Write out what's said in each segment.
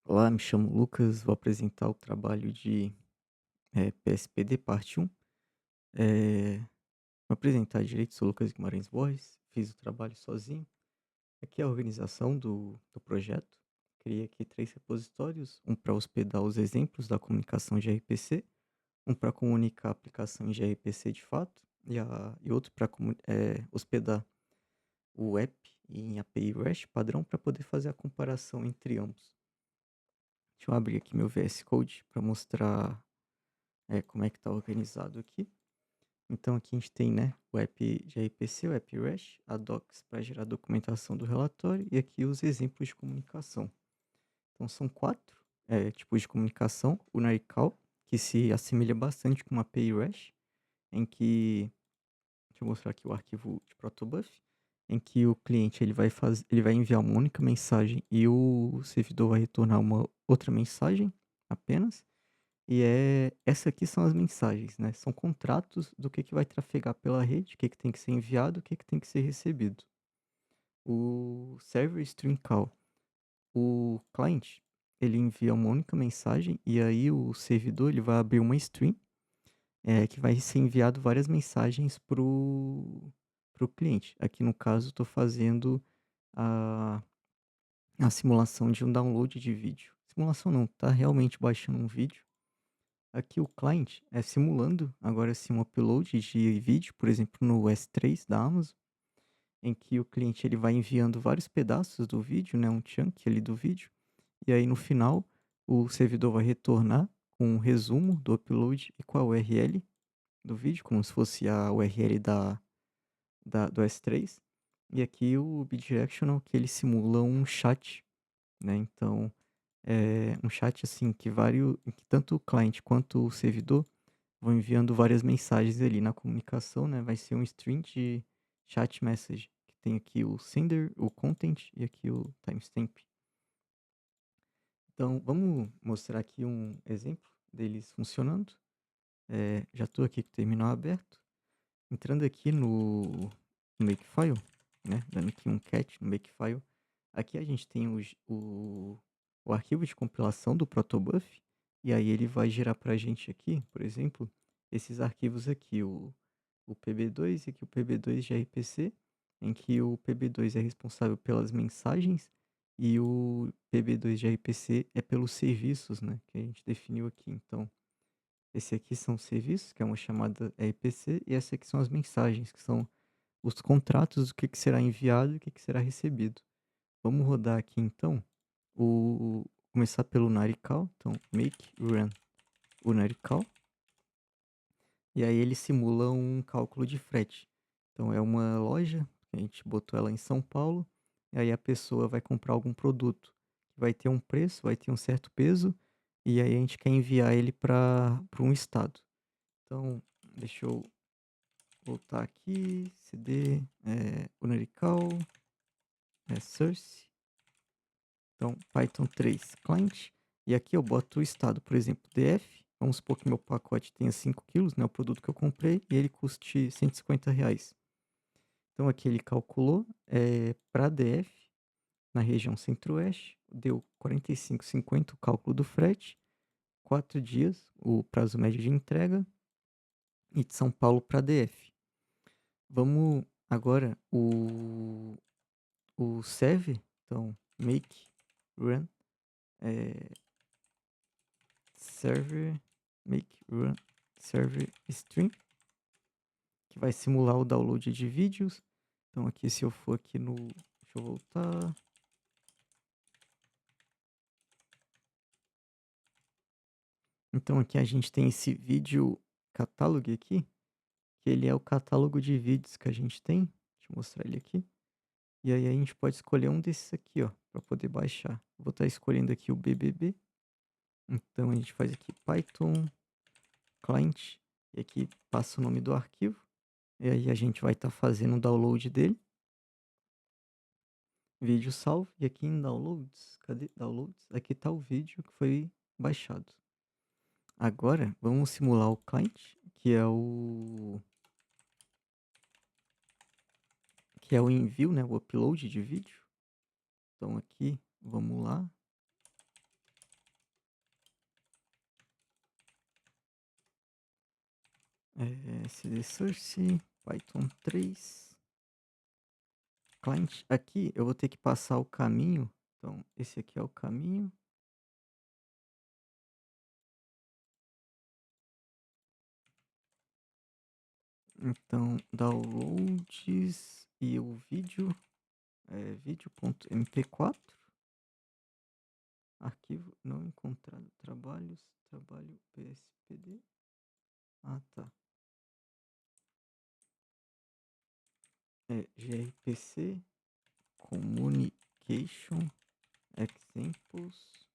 Olá, me chamo Lucas, vou apresentar o trabalho de PSPD parte 1. Vou apresentar direito, sou Lucas Guimarães Borges, fiz o trabalho sozinho. Aqui é a organização do projeto. Criei aqui 3 repositórios, um para hospedar os exemplos da comunicação de gRPC, um para comunicar a aplicação em gRPC de fato, e outro para hospedar o app em API REST padrão para poder fazer a comparação entre ambos. Deixa eu abrir aqui meu VS Code para mostrar como é que está organizado aqui. Então aqui a gente tem, né, o app gRPC, o app REST, a docs para gerar documentação do relatório e aqui os exemplos de comunicação. Então são 4 tipos de comunicação. O NARICAL, que se assemelha bastante com uma API REST, em que, deixa eu mostrar aqui o arquivo de protobuf, em que o cliente ele vai enviar uma única mensagem e o servidor vai retornar uma outra mensagem apenas. E essa aqui são as mensagens, né, são contratos do que vai trafegar pela rede, o que tem que ser enviado, o que tem que ser recebido. O server string call, o cliente, ele envia uma única mensagem e aí o servidor ele vai abrir uma stream, que vai ser enviado várias mensagens pro cliente. Aqui no caso estou fazendo a a simulação de um download de vídeo. Simulação não, tá realmente baixando um vídeo. Aqui o client é simulando agora sim um upload de vídeo, por exemplo, no S3 da Amazon, em que o cliente ele vai enviando vários pedaços do vídeo, né, um chunk ali do vídeo, e aí no final o servidor vai retornar com um resumo do upload e com a URL do vídeo, como se fosse a URL do S3. E aqui o bidirectional que ele simula um chat, né, então um chat assim em que tanto o cliente quanto o servidor vão enviando várias mensagens ali na comunicação, né, vai ser um string de chat message, que tem aqui o sender, o content e aqui o timestamp. Então vamos mostrar aqui um exemplo deles funcionando. Já estou aqui com o terminal aberto, entrando aqui no Makefile, né, dando aqui um cat no Makefile. Aqui a gente tem o arquivo de compilação do protobuf, e aí ele vai gerar para a gente aqui, por exemplo, esses arquivos aqui, o PB2 e aqui o PB2 de RPC, em que o PB2 é responsável pelas mensagens e o PB2 de RPC é pelos serviços, né, que a gente definiu aqui. Então, esse aqui são os serviços, que é uma chamada RPC, e essa aqui são as mensagens, que são os contratos do que será enviado e o que será recebido. Vamos rodar aqui então começar pelo Narical, então make run o Narical, e aí ele simula um cálculo de frete. Então é uma loja, a gente botou ela em São Paulo, e aí a pessoa vai comprar algum produto, que vai ter um preço, vai ter um certo peso, e aí a gente quer enviar ele para um estado. Então, deixa eu voltar aqui, cd, o Narical, source. Então, Python 3 client. E aqui eu boto o estado, por exemplo, DF. Vamos supor que meu pacote tenha 5 quilos, né? O produto que eu comprei, e ele custe R$ 150. Então aqui ele calculou, para DF, na região centro-oeste, deu 45,50 o cálculo do frete, 4 dias, o prazo médio de entrega, e de São Paulo para DF. Vamos agora o serve, então make run, eh server make run server string, que vai simular o download de vídeos. Então aqui se eu for aqui no, deixa eu voltar. Então aqui a gente tem esse vídeo catálogo aqui, que ele é o catálogo de vídeos que a gente tem. Deixa eu mostrar ele aqui. E aí a gente pode escolher um desses aqui, ó, para poder baixar. Vou estar escolhendo aqui o BBB. Então a gente faz aqui Python client e aqui passa o nome do arquivo. E aí a gente vai estar fazendo o download dele. Vídeo salvo, e aqui em downloads, cadê downloads? Aqui está o vídeo que foi baixado. Agora vamos simular o client, que é o envio, né, o upload de vídeo. Então aqui, vamos lá. SD Source, Python 3, client. Aqui eu vou ter que passar o caminho. Então, esse aqui é o caminho. Então, downloads e o vídeo é vídeo.mp4. Arquivo não encontrado. Trabalho PSPD. Ah, tá. É gRPC Communication Examples.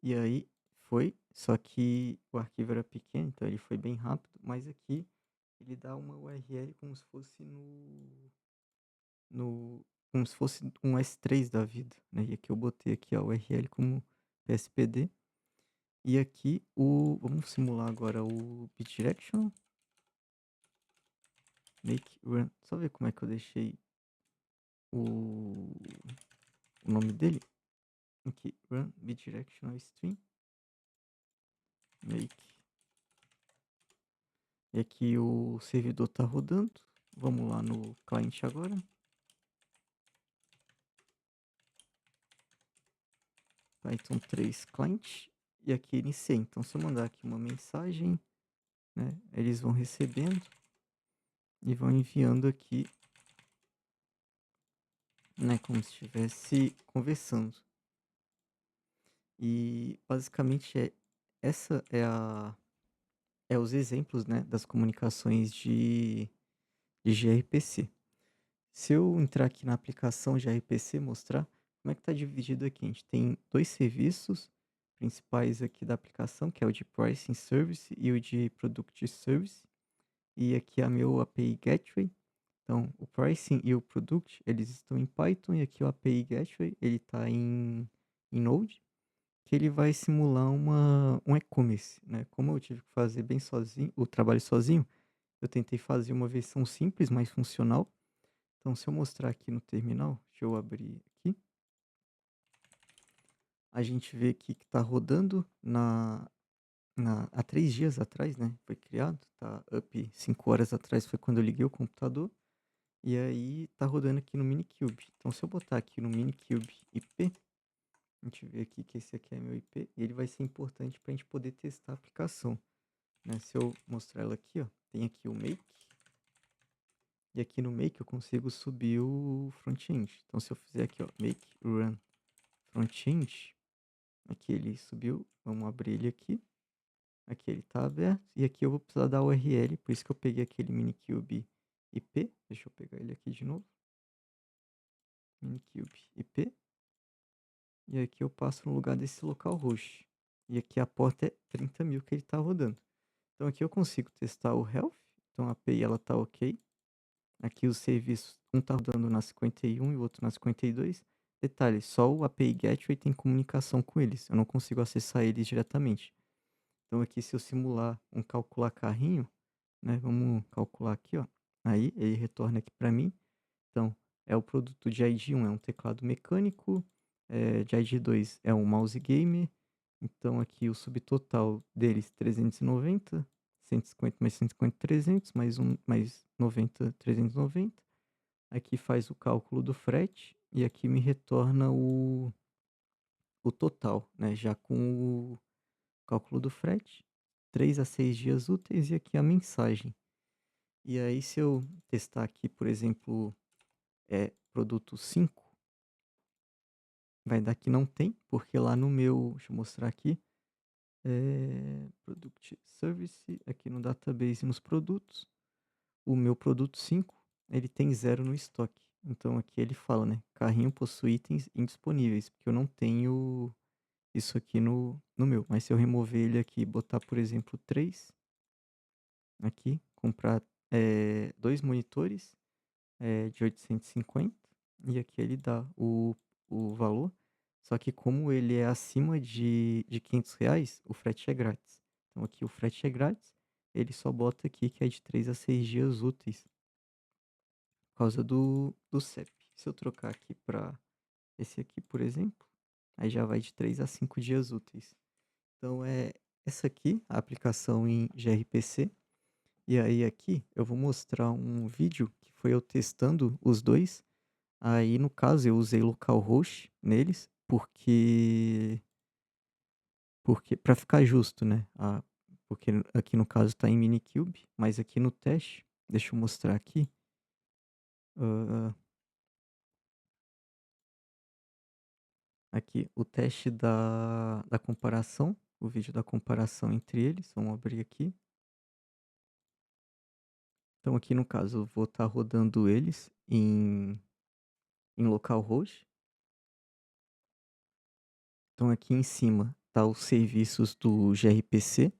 E aí foi, só que o arquivo era pequeno, então ele foi bem rápido, mas aqui ele dá uma URL como se fosse no como se fosse um S3 da vida, né? E aqui eu botei aqui a URL como PSPD. E aqui vamos simular agora o Bitdirection make run. Só ver como é que eu deixei o, o nome dele. Aqui, run bidirectional stream make. E aqui o servidor tá rodando. Vamos lá no cliente agora. Python 3 client. E aqui iniciei. Então se eu mandar aqui uma mensagem, né, eles vão recebendo e vão enviando aqui, né, como se estivesse conversando. E basicamente essa é os exemplos, né, das comunicações de gRPC. Se eu entrar aqui na aplicação gRPC, mostrar como é que está dividido aqui. A gente tem dois serviços principais aqui da aplicação, que é o de Pricing Service e o de Product Service. E aqui é a meu API Gateway. Então, o Pricing e o Product, eles estão em Python, e aqui o API Gateway, ele está em Node, que ele vai simular um e-commerce, né? Como eu tive que fazer bem sozinho, o trabalho sozinho, eu tentei fazer uma versão simples, mais funcional. Então, se eu mostrar aqui no terminal, deixa eu abrir aqui, a gente vê aqui que está rodando há 3 dias atrás, né? Foi criado, tá up 5 horas atrás, foi quando eu liguei o computador. E aí tá rodando aqui no Minikube. Então, se eu botar aqui no Minikube IP, a gente vê aqui que esse aqui é meu IP, e ele vai ser importante para a gente poder testar a aplicação, né? Se eu mostrar ela aqui, ó, tem aqui o make, e aqui no make eu consigo subir o front-end. Então, se eu fizer aqui, ó, make run front-end, aqui ele subiu, vamos abrir ele aqui. Aqui ele tá aberto, e aqui eu vou precisar da URL, por isso que eu peguei aquele Minikube IP. Deixa eu pegar ele aqui de novo. Minikube IP. E aqui eu passo no lugar desse localhost. E aqui a porta é 30.000 que ele tá rodando. Então aqui eu consigo testar o health. Então a API ela tá ok. Aqui os serviços, um tá rodando na 51 e o outro na 52. Detalhe, só o API Gateway tem comunicação com eles. Eu não consigo acessar eles diretamente. Então aqui se eu simular um calcular carrinho, né? Vamos calcular aqui, ó. Aí ele retorna aqui para mim. Então é o produto de ID1 é um teclado mecânico, de ID2 é um mouse gamer. Então aqui o subtotal deles 390, 150 mais 150 300 mais 90 390. Aqui faz o cálculo do frete e aqui me retorna o total, né? Já com o cálculo do frete, 3 a 6 dias úteis, e aqui a mensagem. E aí se eu testar aqui, por exemplo, produto 5, vai dar que não tem, porque lá no meu, deixa eu mostrar aqui, Product Service, aqui no database nos produtos, o meu produto 5 ele tem 0 no estoque. Então aqui ele fala, né, carrinho possui itens indisponíveis, porque eu não tenho isso aqui no meu. Mas se eu remover ele aqui e botar, por exemplo, 3 aqui, comprar 2 monitores de 850, e aqui ele dá o valor, só que como ele é acima de R$ 500, o frete é grátis. Então aqui o frete é grátis, ele só bota aqui que é de 3 a 6 dias úteis, por causa do CEP. Se eu trocar aqui para esse aqui, por exemplo, aí já vai de 3 a 5 dias úteis. Então essa aqui, a aplicação em gRPC. E aí aqui eu vou mostrar um vídeo que foi eu testando os 2. Aí no caso eu usei localhost neles, porque para ficar justo, né, porque aqui no caso tá em Minikube, mas aqui no teste, deixa eu mostrar aqui, hã, aqui o teste da comparação, o vídeo da comparação entre eles, vamos abrir aqui. Então aqui no caso eu vou estar rodando eles em localhost. Então aqui em cima tá os serviços do gRPC,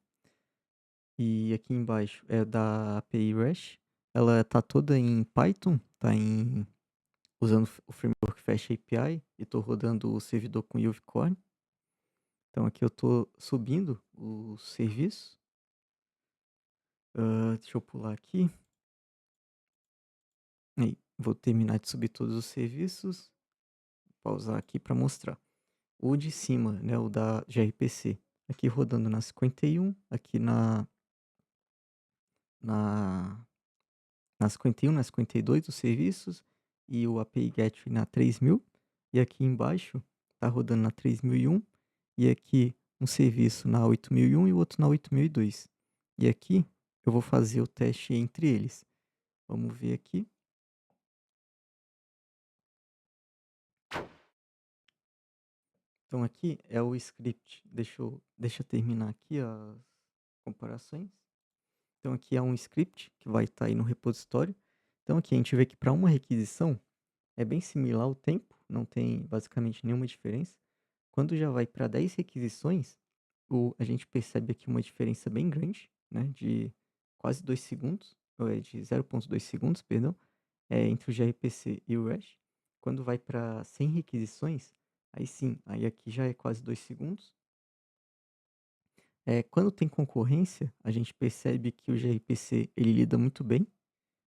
e aqui embaixo é da API REST. Ela tá toda em Python, tá usando o framework Fast API e tô rodando o servidor com Uvicorn. Então aqui eu tô subindo o serviço. Deixa eu pular aqui. Aí, vou terminar de subir todos os serviços, pausar aqui para mostrar. O de cima, né, o da gRPC, aqui rodando na 51, aqui na na 51, na 52 os serviços, e o API Gateway na 3000, e aqui embaixo tá rodando na 3001, e aqui um serviço na 8001 e o outro na 8002. E aqui eu vou fazer o teste entre eles. Vamos ver aqui. Então aqui é o script. Deixa eu terminar aqui as comparações. Então aqui é um script que vai estar aí no repositório. Então aqui a gente vê que para uma requisição é bem similar o tempo, não tem basicamente nenhuma diferença. Quando já vai para 10 requisições, a gente percebe aqui uma diferença bem grande, né, de quase 2 segundos, ou de 0,2 segundos, perdão, entre o gRPC e o REST. Quando vai para 100 requisições, aí sim, aí aqui já é quase 2 segundos. Quando tem concorrência, a gente percebe que o gRPC ele lida muito bem,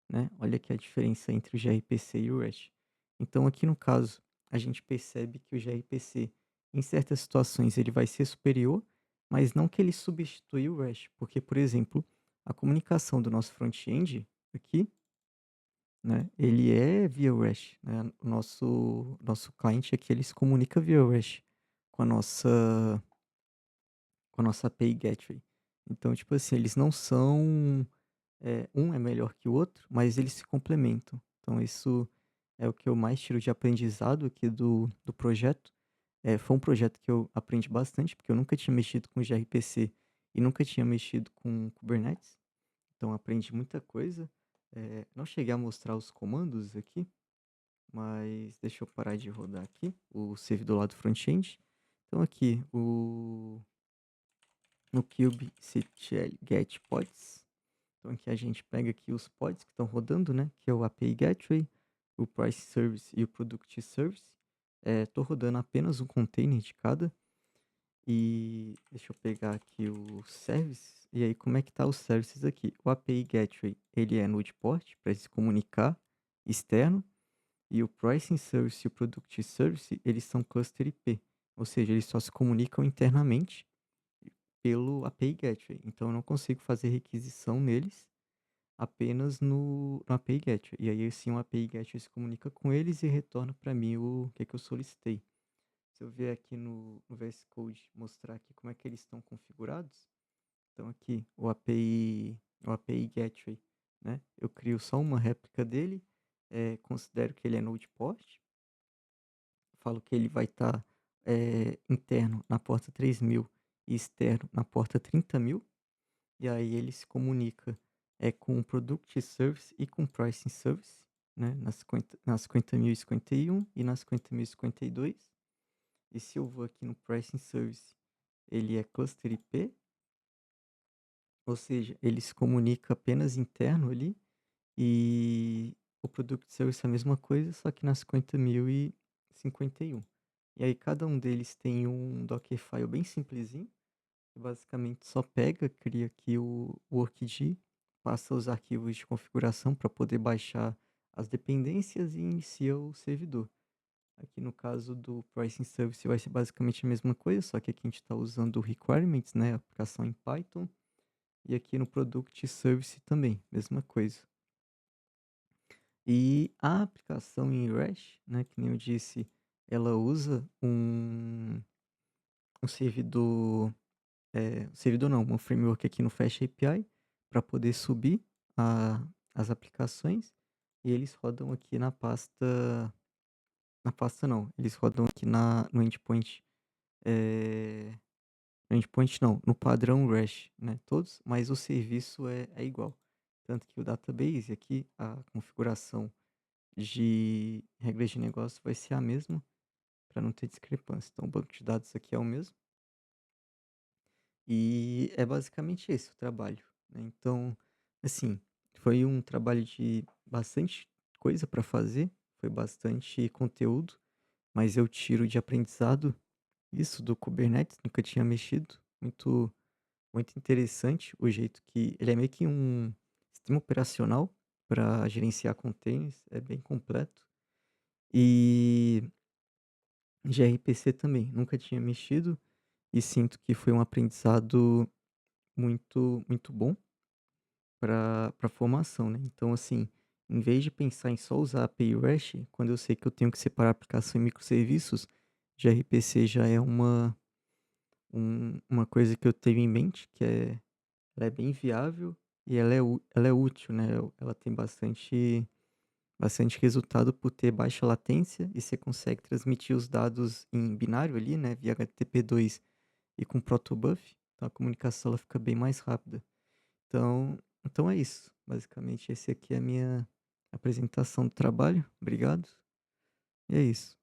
né? Olha aqui a diferença entre o gRPC e o REST. Então aqui no caso, a gente percebe que o gRPC, em certas situações, ele vai ser superior, mas não que ele substitui o REST, porque, por exemplo, a comunicação do nosso front-end aqui, né, ele é via REST, né? O nosso cliente aqui, ele se comunica via REST com a nossa API Gateway. Então, tipo assim, eles não são um é melhor que o outro, mas eles se complementam. Então isso é o que eu mais tiro de aprendizado aqui do projeto. Foi um projeto que eu aprendi bastante, porque eu nunca tinha mexido com gRPC e nunca tinha mexido com Kubernetes, então aprendi muita coisa. Não cheguei a mostrar os comandos aqui, mas deixa eu parar de rodar aqui o servidor lá do front-end. Então aqui no kubectl get pods. Então aqui a gente pega aqui os pods que estão rodando, né, que é o API Gateway, o Price Service e o Product Service. Tô rodando apenas um container de cada. E deixa eu pegar aqui o service. E aí como é que tá os services aqui? O API Gateway, ele é node port para se comunicar externo, e o Pricing Service e o Product Service, eles são cluster IP, ou seja, eles só se comunicam internamente pelo API Gateway. Então eu não consigo fazer requisição neles apenas no API Gateway. E aí sim o API Gateway se comunica com eles e retorna para mim o que eu solicitei. Se eu vier aqui no VS Code mostrar aqui como é que eles estão configurados, então aqui o API Gateway, né? Eu crio só uma réplica dele, considero que ele é node port, falo que ele vai estar interno na porta 3000 e externo na porta 30.000. E aí ele se comunica com o Product Service e com o Pricing Service, né, na 50.051 e na 50.052. E se eu vou aqui no Pricing Service, ele é Cluster IP, ou seja, ele se comunica apenas interno ali, e o Product Service é a mesma coisa, só que na 50.051. E aí cada um deles tem um Dockerfile bem simplesinho, basicamente só pega, cria aqui o workd, passa os arquivos de configuração para poder baixar as dependências e inicia o servidor. Aqui no caso do Pricing Service vai ser basicamente a mesma coisa, só que aqui a gente está usando o requirements, né, a aplicação em Python. e aqui no Product Service também, mesma coisa. E a aplicação em REST, né, que nem eu disse, ela usa um servidor, servidor não, um framework aqui no Fast API para poder subir a as aplicações, e eles rodam aqui na pasta não, eles rodam aqui no endpoint, eh, no endpoint não, no padrão REST, né, todos, mas o serviço é igual. Tanto que o database aqui, a configuração de regras de negócio vai ser a mesma, para não ter discrepância. Então o banco de dados aqui é o mesmo, e é basicamente esse o trabalho, né. Então, assim, foi um trabalho de bastante coisa para fazer, foi bastante conteúdo, mas eu tiro de aprendizado isso do Kubernetes, nunca tinha mexido, muito interessante o jeito que ele é meio que um sistema operacional para gerenciar containers, é bem completo. E gRPC também, nunca tinha mexido e sinto que foi um aprendizado muito bom para formação, né. Então, assim, em vez de pensar em só usar a API REST, quando eu sei que eu tenho que separar a aplicação em microserviços, gRPC já é uma coisa que eu tenho em mente, que ela é bem viável e ela é útil, né, ela tem bastante resultado por ter baixa latência e você consegue transmitir os dados em binário ali, né, via HTTP2 e com protobuf, então a comunicação ela fica bem mais rápida. Então é isso, basicamente esse aqui é a minha apresentação do trabalho, obrigado, e é isso.